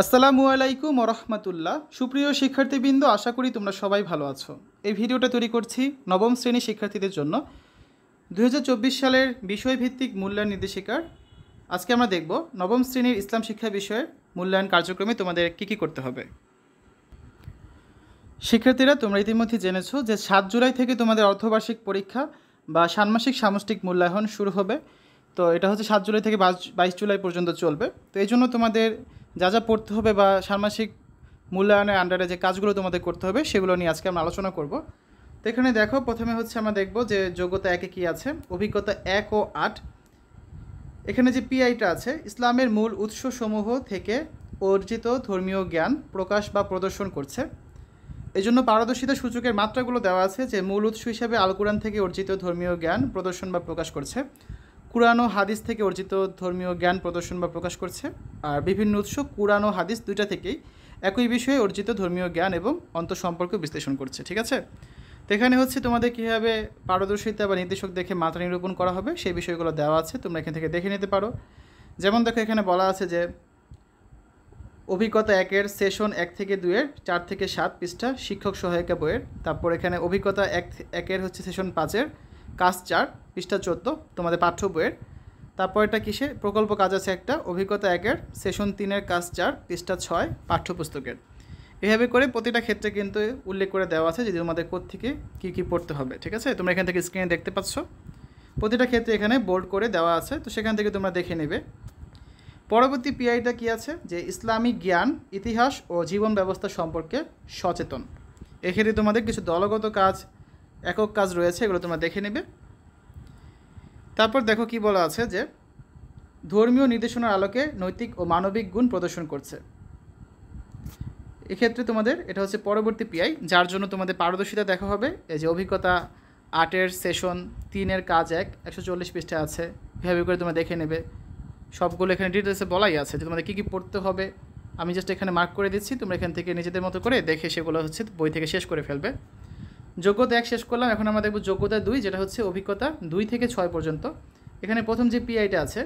আসসালামু আলাইকুম ওরহমতুল্লাহ। সুপ্রিয় শিক্ষার্থীবৃন্দ, আশা করি তোমরা সবাই ভালো আছো। এই ভিডিওটা তৈরি করছি নবম শ্রেণী শিক্ষার্থীদের জন্য 2024 সালের বিষয়ভিত্তিক মূল্যায়ন নির্দেশিকার। আজকে আমরা দেখব নবম শ্রেণীর ইসলাম শিক্ষা বিষয়ের মূল্যায়ন কার্যক্রমে তোমাদের কী করতে হবে। শিক্ষার্থীরা, তোমরা ইতিমধ্যে জেনেছো যে 7 জুলাই থেকে তোমাদের অর্ধবার্ষিক পরীক্ষা বা ষান্মাসিক সামষ্টিক মূল্যায়ন শুরু হবে। তো এটা হচ্ছে 7 জুলাই থেকে 22 জুলাই পর্যন্ত চলবে। তো এই জন্য তোমাদের যা যা পড়তে হবে বা ষান্মাসিক মূল্যায়নের আন্ডারে যে কাজগুলো তোমাদের করতে হবে সেগুলো নিয়ে আজকে আমরা আলোচনা করব। তো এখানে দেখো, প্রথমে হচ্ছে আমরা দেখব যে যোগ্যতা 1-এ কী আছে। অভিজ্ঞতা 1 ও 8, এখানে যে পিআইটা আছে, ইসলামের মূল উৎসসমূহ থেকে অর্জিত ধর্মীয় জ্ঞান প্রকাশ বা প্রদর্শন করছে। এই জন্য পারদর্শিতা সূচকের মাত্রাগুলো দেওয়া আছে যে মূল উৎস হিসাবে আল কোরআন থেকে অর্জিত ধর্মীয় জ্ঞান প্রদর্শন বা প্রকাশ করছে, কুরআন ও হাদিস থেকে অর্জিত ধর্মীয় জ্ঞান প্রদর্শন বা প্রকাশ করছে, আর বিভিন্ন উৎস কুরআন ও হাদিস দুইটা থেকেই একই বিষয়ে অর্জিত ধর্মীয় জ্ঞান এবং অন্তঃসম্পর্ক বিশ্লেষণ করছে। ঠিক আছে, তো এখানে হচ্ছে তোমাদের কীভাবে পারদর্শিতা বা নির্দেশক দেখে মাত্রা নিরূপণ করা হবে সেই বিষয়গুলো দেওয়া আছে, তোমরা এখান থেকে দেখে নিতে পারো। যেমন দেখো, এখানে বলা আছে যে অভিজ্ঞতা 1-এর সেশন 1 থেকে 2-এর 4 থেকে 7 পৃষ্ঠা শিক্ষক সহায়িকা বইয়ের। তারপর এখানে অভিজ্ঞতা 1-এর হচ্ছে সেশন 5-এর কাজ 4 পৃষ্ঠা 14 তোমাদের পাঠ্য বইয়ের। তারপর এটা কিসে প্রকল্প কাজ আছে একটা, অভিজ্ঞতা 1-এর সেশন 3-এর কাজ 4 পৃষ্ঠা 6 পাঠ্যপুস্তকের। এভাবে করে প্রতিটা ক্ষেত্রে কিন্তু উল্লেখ করে দেওয়া আছে যে তোমাদের কোত্থেকে কী পড়তে হবে। ঠিক আছে, তোমরা এখান থেকে স্ক্রিনে দেখতে পাচ্ছ প্রতিটা ক্ষেত্রে এখানে বোল্ড করে দেওয়া আছে, তো সেখান থেকে তোমরা দেখে নেবে। পরবর্তী পিআইটা কী আছে যে ইসলামিক জ্ঞান, ইতিহাস ও জীবন ব্যবস্থা সম্পর্কে সচেতন। এক্ষেত্রে তোমাদের কিছু দলগত কাজ, একক কাজ রয়েছে, এগুলো তোমরা দেখে নেবে। তারপর দেখো কি বলা আছে যে ধর্মীয় নির্দেশনার আলোকে নৈতিক ও মানবিক গুণ প্রদর্শন করছে। এক্ষেত্রে তোমাদের এটা হচ্ছে পরবর্তী পিআই, যার জন্য তোমাদের পারদর্শিতা দেখা হবে। এই যে অভিজ্ঞতা 8-এর সেশন 3-এর কাজ 1 140 পৃষ্ঠা আছে, এভাবে করে তোমরা দেখে নেবে। সবগুলো এখানে ডিটেলসে বলাই আছে যে তোমাদের কী পড়তে হবে। আমি জাস্ট এখানে মার্ক করে দিচ্ছি, তোমরা এখান থেকে নিজেদের মতো করে দেখে সেগুলো হচ্ছে বই থেকে শেষ করে ফেলবে। যোগ্যতা 1 শেষ করলাম, এখন আমরা দেখব যোগ্যতা 2, যেটা হচ্ছে অভিজ্ঞতা 2 থেকে 6 পর্যন্ত। এখানে প্রথম যে পিআইটা আছে,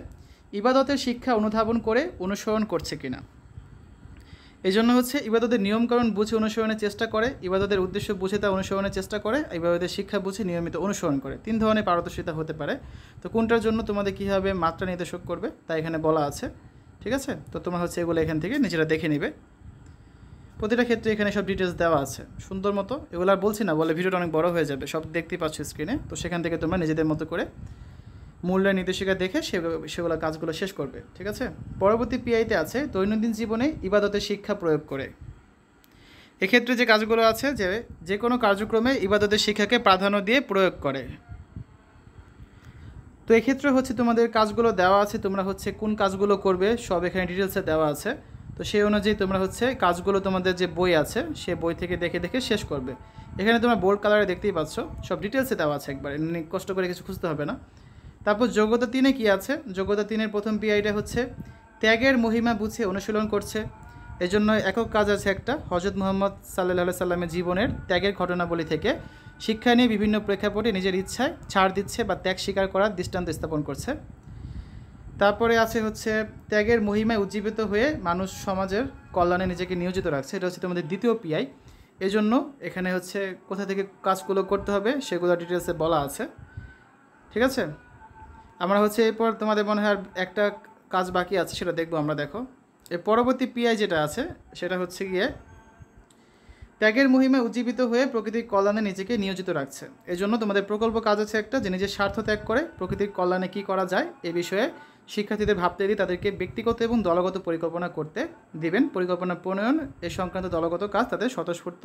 ইবাদতের শিক্ষা অনুধাবন করে অনুসরণ করছে কিনা। এই জন্য হচ্ছে ইবাদতের নিয়মকানুন বুঝে অনুসরণের চেষ্টা করে, ইবাদতের উদ্দেশ্য বুঝে তা অনুসরণের চেষ্টা করে, ইবাদতের শিক্ষা বুঝে নিয়মিত অনুসরণ করে। 3 ধরনের পারদর্শিতা হতে পারে। তো কোনটার জন্য তোমাদের কীভাবে মাত্রা নির্দেশক করবে তা এখানে বলা আছে। ঠিক আছে, তো তোমরা হচ্ছে এগুলো এখান থেকে নিজেরা দেখে নেবে। প্রতিটা ক্ষেত্রে এখানে সব ডিটেলস দেওয়া আছে সুন্দর মতো। এগুলো আর বলছি না, বলে ভিডিওটা অনেক বড় হয়ে যাবে, সব দেখতেই পাচ্ছ স্ক্রিনে। তো সেখান থেকে তোমরা নিজেদের মতো করে মূল্যায়ন নির্দেশিকা দেখে সেগুলো কাজগুলো শেষ করবে। ঠিক আছে, পরবর্তী পিআইতে আছে দৈনন্দিন জীবনে ইবাদতের শিক্ষা প্রয়োগ করে। এক্ষেত্রে যে কাজগুলো আছে যে কোনো কার্যক্রমে ইবাদতের শিক্ষাকে প্রাধান্য দিয়ে প্রয়োগ করে। তো এক্ষেত্রে হচ্ছে তোমাদের কাজগুলো দেওয়া আছে, তোমরা হচ্ছে কোন কাজগুলো করবে সব এখানে ডিটেলসে দেওয়া আছে। তো সেই অনুযায়ী তোমরা হচ্ছে কাজগুলো তোমাদের যে বই আছে সে বই থেকে দেখে দেখে শেষ করবে। এখানে তোমরা বোল্ড কালারে দেখতেই পাচ্ছ, সব ডিটেলসে দেওয়া আছে, একবার কষ্ট করে কিছু খুঁজতে হবে না। তারপর যোগ্যতা 3-এ কী আছে, যোগ্যতা 3-এর প্রথম পিআইটা হচ্ছে ত্যাগের মহিমা বুঝে অনুশীলন করছে। এই জন্য একক কাজ আছে একটা, হজরত মুহাম্মদ সাল্লাল্লাহু সাল্লামের জীবনের ত্যাগের ঘটনাবলী থেকে শিক্ষা নিয়ে বিভিন্ন প্রেক্ষাপটে নিজের ইচ্ছায় ছাড় দিচ্ছে বা ত্যাগ স্বীকার করার দৃষ্টান্ত স্থাপন করছে। তারপরে আছে হচ্ছে ত্যাগের মহিমায় উজ্জীবিত হয়ে মানুষ সমাজের কল্যাণে নিজেকে নিয়োজিত রাখছে। এটা হচ্ছে তোমাদের দ্বিতীয় পিআই। এই জন্য এখানে হচ্ছে কোথা থেকে কাজগুলো করতে হবে সেগুলো ডিটেলসে বলা আছে। ঠিক আছে, আমরা হচ্ছে এরপর তোমাদের মনে হয় একটা কাজ বাকি আছে, সেটা দেখবো আমরা। দেখো, এর পরবর্তী পিআই যেটা আছে সেটা হচ্ছে গিয়ে ত্যাগের মহিমায় উজ্জীবিত হয়ে প্রকৃতির কল্যাণে নিজেকে নিয়োজিত রাখছে। এই জন্য তোমাদের প্রকল্প কাজ আছে একটা, যে নিজের স্বার্থ ত্যাগ করে প্রকৃতির কল্যাণে কী করা যায় এ বিষয়ে শিক্ষার্থীদের ভাবতে দিয়ে তাদেরকে ব্যক্তিগত এবং দলগত পরিকল্পনা করতে দিবেন। পরিকল্পনা প্রণয়ন এ সংক্রান্ত দলগত কাজ তাদের স্বতঃস্ফূর্ত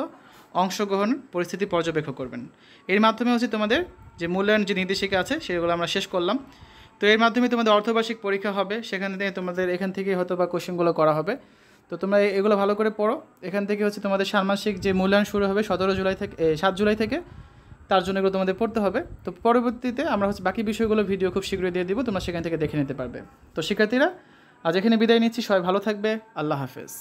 অংশগ্রহণ পরিস্থিতি পর্যবেক্ষণ করবেন। এর মাধ্যমে হচ্ছে তোমাদের যে মূল্যায়ন যে নির্দেশিকা আছে সেগুলো আমরা শেষ করলাম। তো এর মাধ্যমে তোমাদের অর্ধবার্ষিক পরীক্ষা হবে, সেখান থেকে তোমাদের এখান থেকে হয়তো বা কোশ্চেনগুলো করা হবে। তো তোমরা এগুলো ভালো করে পড়ো। এখান থেকে হচ্ছে তোমাদের ষান্মাসিক যে মূল্যায়ন শুরু হবে 7 জুলাই থেকে, তার জন্য এগুলো তোমাদের পড়তে হবে। তো পরবর্তীতে আমরা হচ্ছে বাকি বিষয়গুলো ভিডিও খুব শীঘ্রই দিয়ে দিব, তোমরা সেখান থেকে দেখে নিতে পারবে। তো শিক্ষার্থীরা, আজ এখানে বিদায় নিচ্ছি, সবাই ভালো থাকবে, আল্লাহ হাফেজ।